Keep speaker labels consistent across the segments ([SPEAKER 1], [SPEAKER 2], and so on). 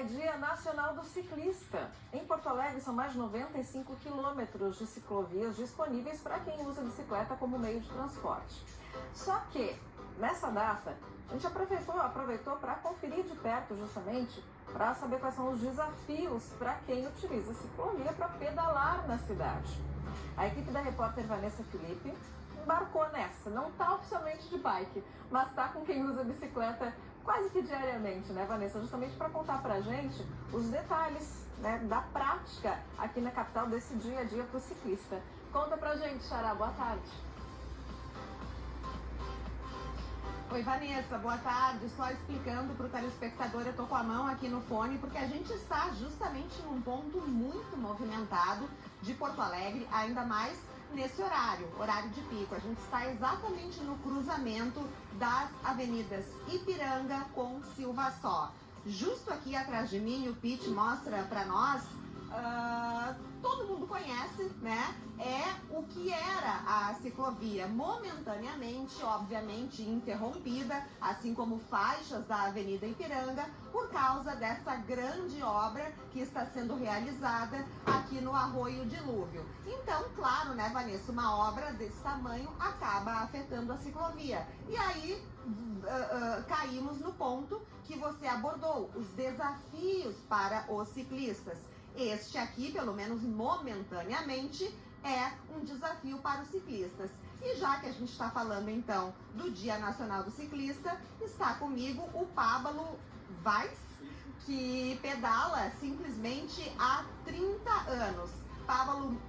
[SPEAKER 1] é Dia Nacional do Ciclista. Em Porto Alegre são mais de 95 quilômetros de ciclovias disponíveis para quem usa a bicicleta como meio de transporte. Só que, nessa data, a gente aproveitou para conferir de perto justamente para saber quais são os desafios para quem utiliza a ciclovia para pedalar na cidade. A equipe da repórter Vanessa Felipe embarcou nessa, não está oficialmente de bike, mas está com quem usa bicicleta quase que diariamente, né, Vanessa? Justamente para contar para a gente os detalhes, né, da prática aqui na capital desse dia a dia para o ciclista. Conta pra gente, Xará, boa tarde.
[SPEAKER 2] Oi, Vanessa, boa tarde. Só explicando para o telespectador, eu tô com a mão aqui no fone, porque a gente está justamente num ponto muito movimentado de Porto Alegre, ainda mais nesse horário de pico. A gente está exatamente no cruzamento das avenidas Ipiranga com Silva Só. Justo aqui atrás de mim, o Pete mostra para nós, todo mundo conhece, né? É o que era a ciclovia, momentaneamente, obviamente, interrompida, assim como faixas da Avenida Ipiranga, por causa dessa grande obra que está sendo realizada aqui no Arroio Dilúvio. Então, claro, né, Vanessa, uma obra desse tamanho acaba afetando a ciclovia. E aí, caímos no ponto que você abordou, os desafios para os ciclistas. Este aqui, pelo menos momentaneamente, é um desafio para os ciclistas. E já que a gente está falando então do Dia Nacional do Ciclista, está comigo o Pablo Weiss, que pedala simplesmente há 30 anos. Pablo,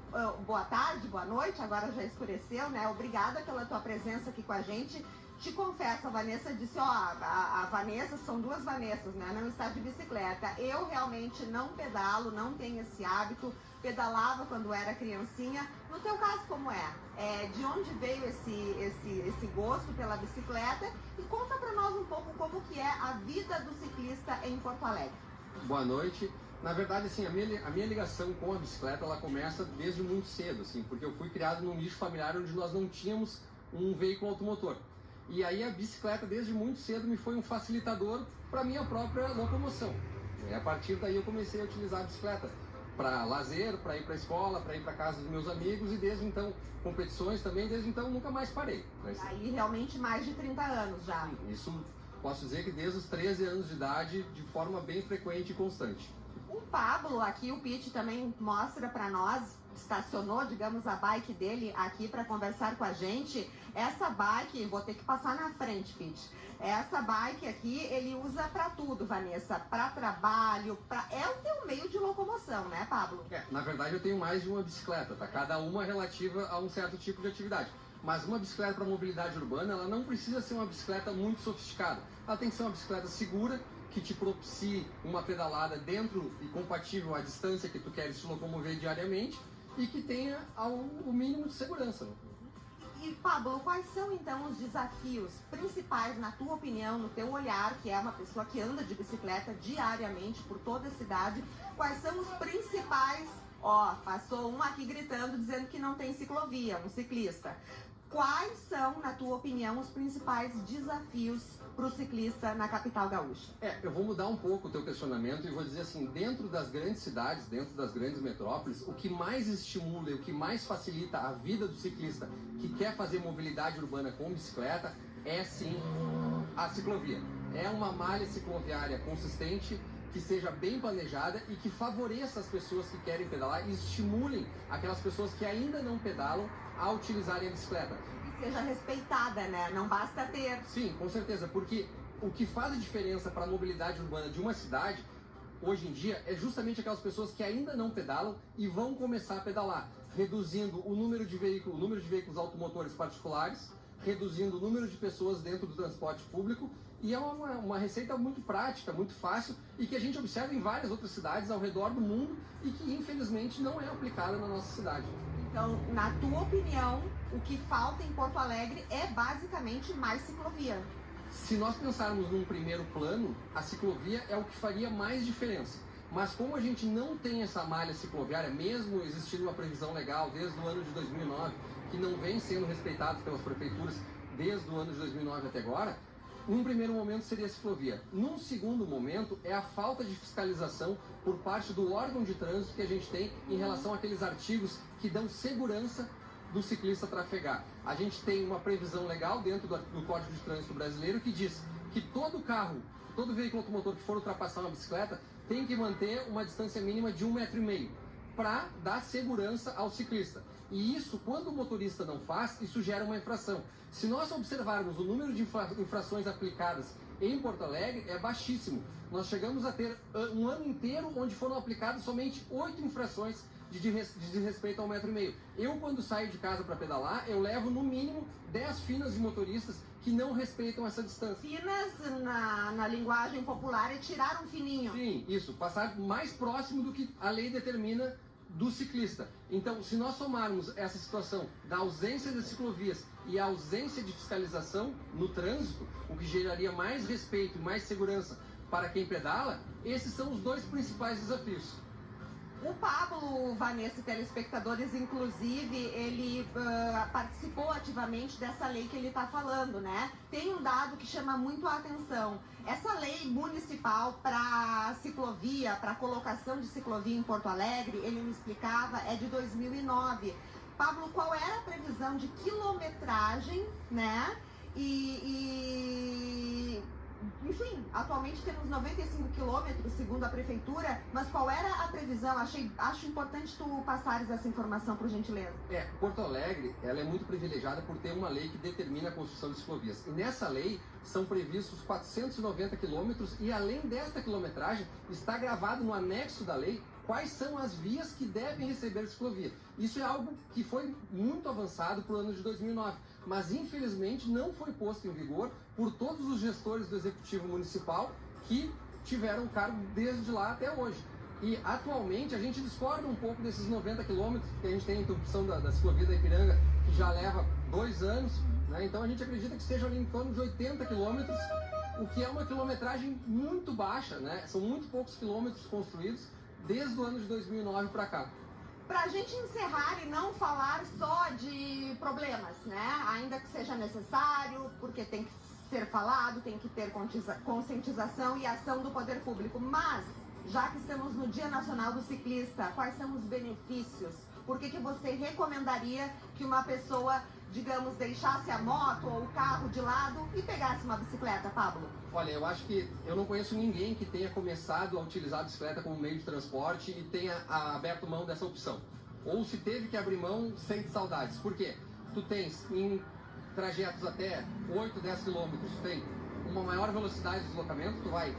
[SPEAKER 2] boa tarde, boa noite, agora já escureceu, né? Obrigada pela tua presença aqui com a gente. Te confesso, a Vanessa disse, a Vanessa, são duas Vanessas, né? Não está de bicicleta. Eu realmente não pedalo, não tenho esse hábito. Pedalava quando era criancinha. No teu caso, como é? De onde veio esse gosto pela bicicleta? E conta para nós um pouco como que é a vida do ciclista em Porto Alegre.
[SPEAKER 3] Boa noite. Na verdade, assim, a minha ligação com a bicicleta, ela começa desde muito cedo, assim, porque eu fui criado num nicho familiar onde nós não tínhamos um veículo automotor. E aí a bicicleta desde muito cedo me foi um facilitador para minha própria locomoção. E a partir daí eu comecei a utilizar a bicicleta para lazer, para ir para a escola, para ir para casa dos meus amigos e desde então competições também, desde então nunca mais parei.
[SPEAKER 2] Mas aí realmente mais de 30 anos já.
[SPEAKER 3] Sim, isso posso dizer que desde os 13 anos de idade, de forma bem frequente e constante.
[SPEAKER 2] O Pablo, aqui o Pete também mostra para nós, estacionou, digamos, a bike dele aqui para conversar com a gente. Essa bike, vou ter que passar na frente, Pete. Essa bike aqui, ele usa para tudo, Vanessa, para trabalho, é o teu meio de locomoção, né, Pablo?
[SPEAKER 3] Na verdade eu tenho mais de uma bicicleta, tá? Cada uma relativa a um certo tipo de atividade. Mas uma bicicleta para mobilidade urbana, ela não precisa ser uma bicicleta muito sofisticada. Ela tem que ser uma bicicleta segura, que te propicie uma pedalada dentro e compatível à distância que tu queres se locomover diariamente e que tenha o mínimo de segurança.
[SPEAKER 2] E Pablo, quais são então os desafios principais, na tua opinião, no teu olhar, que é uma pessoa que anda de bicicleta diariamente por toda a cidade, quais são os principais? Passou um aqui gritando dizendo que não tem ciclovia, um ciclista. Quais são, na tua opinião, os principais desafios para o ciclista na capital gaúcha?
[SPEAKER 3] Eu vou mudar um pouco o teu questionamento e vou dizer assim, dentro das grandes cidades, dentro das grandes metrópoles, o que mais estimula e o que mais facilita a vida do ciclista que quer fazer mobilidade urbana com bicicleta é sim a ciclovia. É uma malha cicloviária consistente, que seja bem planejada e que favoreça as pessoas que querem pedalar e estimulem aquelas pessoas que ainda não pedalam a utilizarem a bicicleta.
[SPEAKER 2] E seja respeitada, né? Não basta ter.
[SPEAKER 3] Sim, com certeza, porque o que faz a diferença para a mobilidade urbana de uma cidade, hoje em dia, é justamente aquelas pessoas que ainda não pedalam e vão começar a pedalar, reduzindo o número de veículos automotores particulares, reduzindo o número de pessoas dentro do transporte público, e é uma receita muito prática, muito fácil e que a gente observa em várias outras cidades ao redor do mundo e que infelizmente não é aplicada na nossa cidade.
[SPEAKER 2] Então, na tua opinião, o que falta em Porto Alegre é basicamente mais ciclovia.
[SPEAKER 3] Se nós pensarmos num primeiro plano, a ciclovia é o que faria mais diferença. Mas como a gente não tem essa malha cicloviária, mesmo existindo uma previsão legal desde o ano de 2009, que não vem sendo respeitado pelas prefeituras desde o ano de 2009 até agora, Num primeiro momento seria a ciclovia. Num segundo momento é a falta de fiscalização por parte do órgão de trânsito que a gente tem em relação àqueles artigos que dão segurança do ciclista trafegar. A gente tem uma previsão legal dentro do Código de Trânsito Brasileiro que diz que todo carro, todo veículo automotor que for ultrapassar uma bicicleta tem que manter uma distância mínima de 1,5 m para dar segurança ao ciclista. E isso, quando o motorista não faz, isso gera uma infração. Se nós observarmos o número de infrações aplicadas em Porto Alegre, é baixíssimo. Nós chegamos a ter um ano inteiro onde foram aplicadas somente 8 infrações de desrespeito ao 1,5 m. Eu, quando saio de casa para pedalar, eu levo no mínimo 10 finas de motoristas que não respeitam essa distância.
[SPEAKER 2] Finas, na linguagem popular, é tirar um fininho.
[SPEAKER 3] Sim, isso. Passar mais próximo do que a lei determina do ciclista. Então, se nós somarmos essa situação da ausência de ciclovias e a ausência de fiscalização no trânsito, o que geraria mais respeito e mais segurança para quem pedala, esses são os dois principais desafios.
[SPEAKER 2] O Pablo, Vanessa e telespectadores, inclusive, ele participou ativamente dessa lei que ele está falando, né? Tem um dado que chama muito a atenção. Essa lei municipal para ciclovia, para colocação de ciclovia em Porto Alegre, ele me explicava, é de 2009. Pablo, qual era a previsão de quilometragem, né? Enfim, atualmente temos 95 quilômetros, segundo a prefeitura, mas qual era a previsão? Acho importante tu passares essa informação, por gentileza.
[SPEAKER 3] Porto Alegre, ela é muito privilegiada por ter uma lei que determina a construção de ciclovias. E nessa lei são previstos 490 quilômetros e além desta quilometragem, está gravado no anexo da lei quais são as vias que devem receber ciclovia. Isso é algo que foi muito avançado para o ano de 2009, mas infelizmente não foi posto em vigor por todos os gestores do Executivo Municipal que tiveram cargo desde lá até hoje. E atualmente a gente discorda um pouco desses 90 quilômetros, porque a gente tem a interrupção da ciclovia da Ipiranga, que já leva 2 anos, né? Então a gente acredita que seja ali em torno de 80 quilômetros, o que é uma quilometragem muito baixa, né? São muito poucos quilômetros construídos desde o ano de 2009 para cá.
[SPEAKER 2] Para a gente encerrar e não falar só de problemas, né? Ainda que seja necessário, porque tem que ser falado, tem que ter conscientização e ação do poder público. Mas, já que estamos no Dia Nacional do Ciclista, quais são os benefícios? Por que você recomendaria que uma pessoa, digamos, deixasse a moto ou o carro de lado e pegasse uma bicicleta, Pablo?
[SPEAKER 3] Olha, eu acho que eu não conheço ninguém que tenha começado a utilizar a bicicleta como meio de transporte e tenha aberto mão dessa opção. Ou se teve que abrir mão, sente saudades. Por quê? Tu tens em trajetos até 8, 10 quilômetros, tu tem uma maior velocidade de deslocamento, tu vai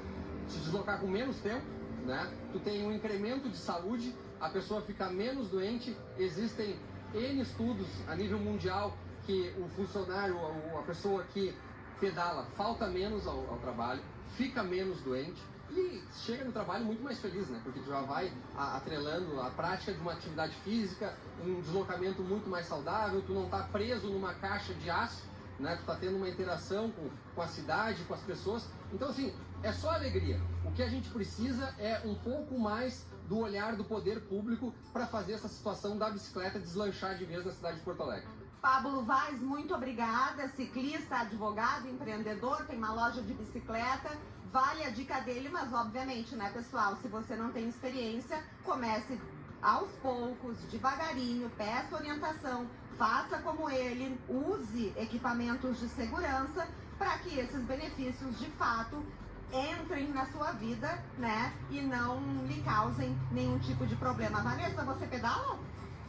[SPEAKER 3] te deslocar com menos tempo, né? Tu tem um incremento de saúde, a pessoa fica menos doente. Existem N estudos a nível mundial que o funcionário, a pessoa que pedala, falta menos ao trabalho, fica menos doente e chega no trabalho muito mais feliz, né? Porque tu já vai atrelando a prática de uma atividade física, um deslocamento muito mais saudável, tu não está preso numa caixa de aço, né? Tu está tendo uma interação com a cidade, com as pessoas. Então, assim, é só alegria. O que a gente precisa é um pouco mais do olhar do poder público para fazer essa situação da bicicleta deslanchar de vez na cidade de Porto Alegre.
[SPEAKER 2] Pablo Vaz, muito obrigada. Ciclista, advogado, empreendedor, tem uma loja de bicicleta. Vale a dica dele, mas obviamente, né, pessoal, se você não tem experiência, comece aos poucos, devagarinho, peça orientação, faça como ele, use equipamentos de segurança para que esses benefícios, de fato, entrem na sua vida, né, e não lhe causem nenhum tipo de problema. Vanessa, você pedala?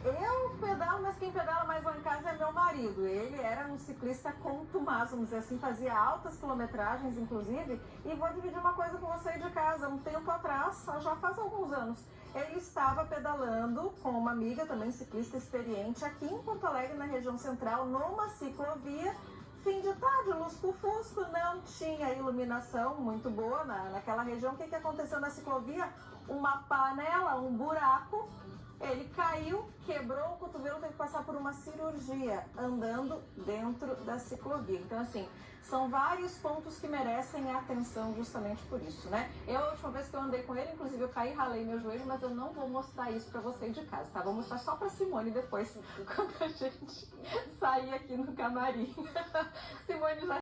[SPEAKER 1] Eu pedalo, mas quem pedala mais lá em casa é meu marido. Ele era um ciclista contumaz, vamos dizer assim, fazia altas quilometragens, inclusive. E vou dividir uma coisa com você de casa. Um tempo atrás, já faz alguns anos, ele estava pedalando com uma amiga, também ciclista experiente, aqui em Porto Alegre, na região central, numa ciclovia. Fim de tarde, lusco-fusco, não tinha iluminação muito boa naquela região. O que aconteceu na ciclovia? Uma panela, um buraco. Ele caiu, quebrou o cotovelo, teve que passar por uma cirurgia andando dentro da ciclovia. Então, assim, são vários pontos que merecem atenção justamente por isso, né? A última vez que eu andei com ele, inclusive eu caí, ralei meu joelho, mas eu não vou mostrar isso pra você de casa, tá? Vou mostrar só pra Simone depois, quando a gente sair aqui no camarim. Simone já